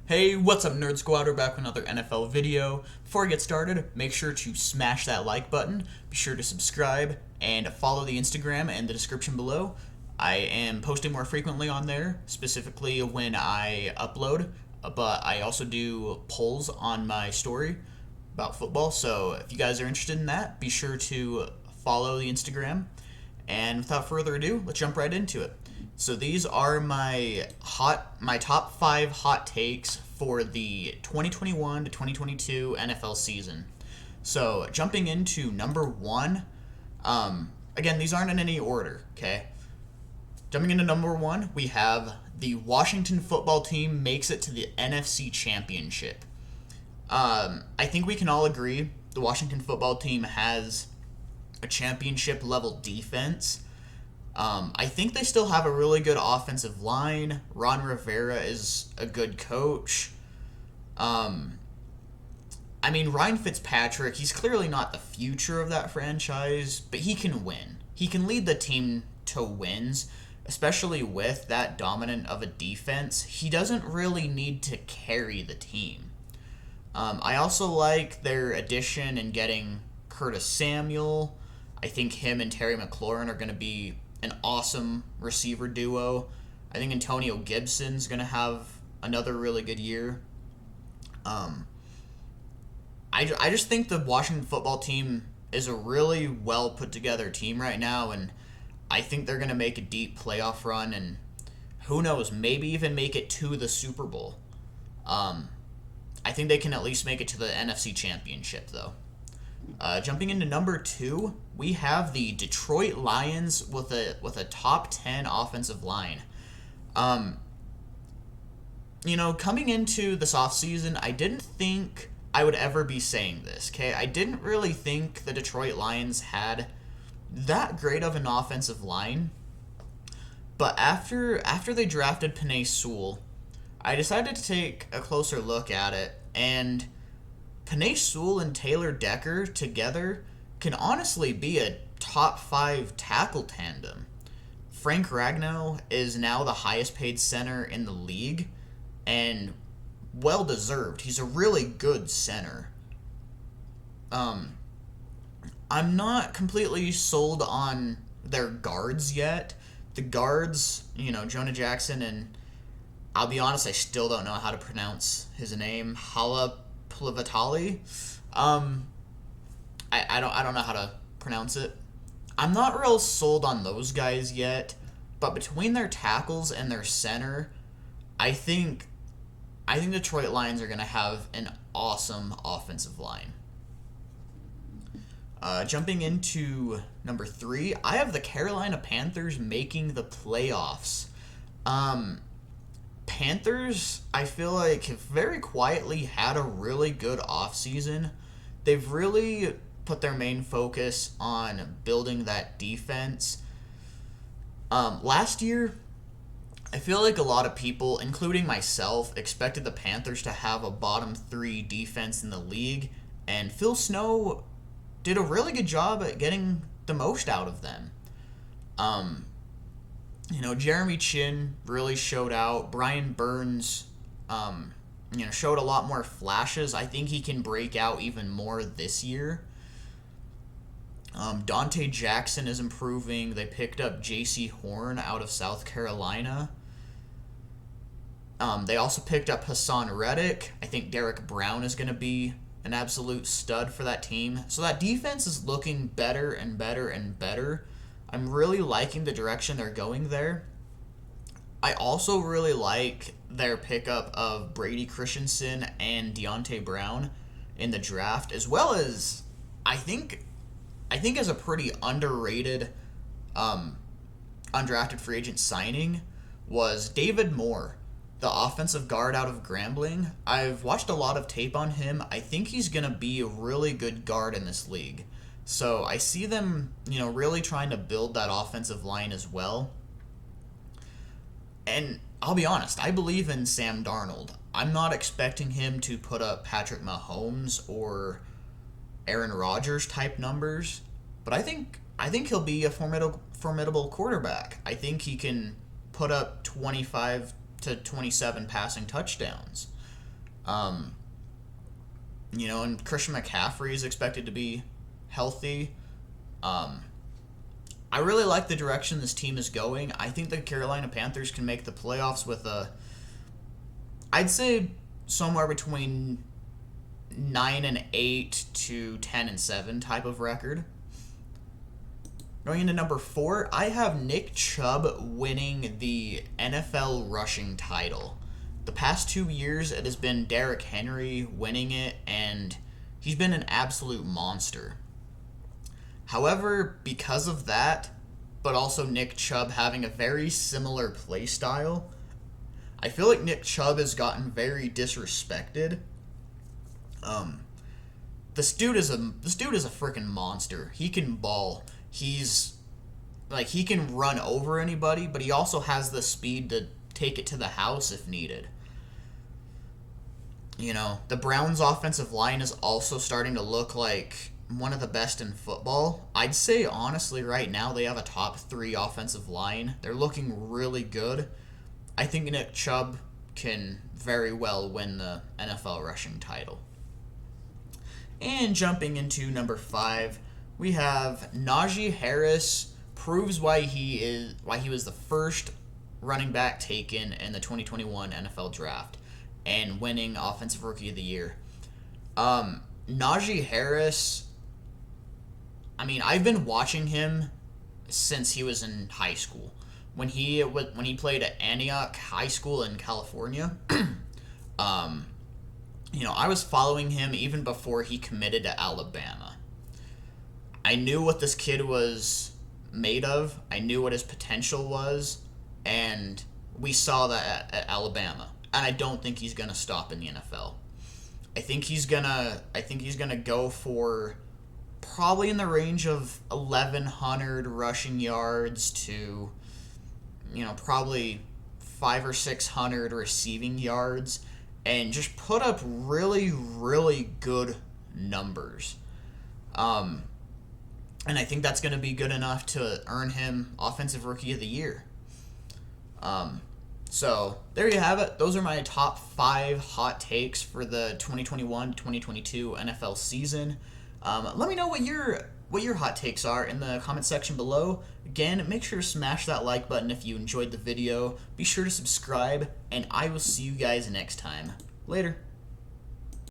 Hey, what's up, Nerd Squad? We're back with another NFL video. Before I get started, make sure to smash that like button, be sure to subscribe, and follow the Instagram and the description below. I am posting more frequently on there, specifically when I upload, but I also do polls on my story about football, so if you guys are interested in that, be sure to follow the Instagram. And without further ado, let's jump right into it. So these are my top 5 hot takes for the 2021 to 2022 NFL season. So jumping into number 1, again, these aren't in any order, okay? Jumping into number 1, we have the Washington football team makes it to the NFC Championship. I think we can all agree the Washington football team has a championship level defense. I think they still have a really good offensive line. Ron Rivera is a good coach. Ryan Fitzpatrick, he's clearly not the future of that franchise, but he can win. He can lead the team to wins, especially with that dominant of a defense. He doesn't really need to carry the team. I also like their addition in getting Curtis Samuel. I think him and Terry McLaurin are going to be an awesome receiver duo. I think Antonio Gibson's going to have another really good year. I just think the Washington football team is a really well put together team right now, and I think they're going to make a deep playoff run, and who knows, maybe even make it to the Super Bowl. I think they can at least make it to the NFC Championship, though. Jumping into number 2, we have the Detroit Lions with a top 10 offensive line. Coming into this offseason, I didn't think I would ever be saying this, okay? I didn't really think the Detroit Lions had that great of an offensive line. But after they drafted Penei Sewell, I decided to take a closer look at it, and Penei Sewell and Taylor Decker together can honestly be a top 5 tackle tandem. Frank Ragnow is now the highest paid center in the league, and well deserved. He's a really good center. I'm not completely sold on their guards yet. The guards, Jonah Jackson, and I'll be honest, I still don't know how to pronounce his name. Plivatali. I don't know how to pronounce it. I'm not real sold on those guys yet, but between their tackles and their center, I think Detroit Lions are going to have an awesome offensive line. Jumping into number 3, I have the Carolina Panthers making the playoffs. Panthers, I feel like, have very quietly had a really good offseason. They've really put their main focus on building that defense. Last year, I feel like a lot of people, including myself, expected the Panthers to have a bottom 3 defense in the league, and Phil Snow did a really good job at getting the most out of them. Jeremy Chin really showed out. Brian Burns, showed a lot more flashes. I think he can break out even more this year. Dante Jackson is improving. They picked up J.C. Horn out of South Carolina. They also picked up Hassan Reddick. I think Derek Brown is going to be an absolute stud for that team. So that defense is looking better and better and better. I'm really liking the direction they're going there. I also really like their pickup of Brady Christensen and Deontay Brown in the draft, as well as I think as a pretty underrated undrafted free agent signing was David Moore, the offensive guard out of Grambling. I've watched a lot of tape on him. I think he's going to be a really good guard in this league. So I see them, really trying to build that offensive line as well. And I'll be honest, I believe in Sam Darnold. I'm not expecting him to put up Patrick Mahomes or Aaron Rodgers type numbers, but I think he'll be a formidable quarterback. I think he can put up 25 to 27 passing touchdowns. And Christian McCaffrey is expected to be healthy. I really like the direction this team is going. I think the Carolina Panthers can make the playoffs with I'd say somewhere between 9-8 to 10-7 type of record. Going into number 4, I have Nick Chubb winning the NFL rushing title. The past 2 years, it has been Derrick Henry winning it, and he's been an absolute monster. However, because of that, but also Nick Chubb having a very similar play style, I feel like Nick Chubb has gotten very disrespected. This dude is a freaking monster. He can ball. He can run over anybody, but he also has the speed to take it to the house if needed. The Browns' offensive line is also starting to look like one of the best in football. I'd say, honestly, right now they have a top 3 offensive line. They're looking really good. I think Nick Chubb can very well win the NFL rushing title. And jumping into number 5, we have Najee Harris proves why he was the first running back taken in the 2021 NFL draft and winning Offensive Rookie of the Year. Najee Harris, I've been watching him since he was in high school. When he played at Antioch High School in California, I was following him even before he committed to Alabama. I knew what this kid was made of. I knew what his potential was, and we saw that at Alabama. And I don't think he's gonna stop in the NFL. I think he's gonna go for probably in the range of 1,100 rushing yards to, probably 500 or 600 receiving yards, and just put up really, really good numbers. And I think that's going to be good enough to earn him Offensive Rookie of the Year. So there you have it. Those are my top 5 hot takes for the 2021-2022 NFL season. Let me know what your hot takes are in the comment section below. Again, make sure to smash that like button if you enjoyed the video. Be sure to subscribe, and I will see you guys next time. Later.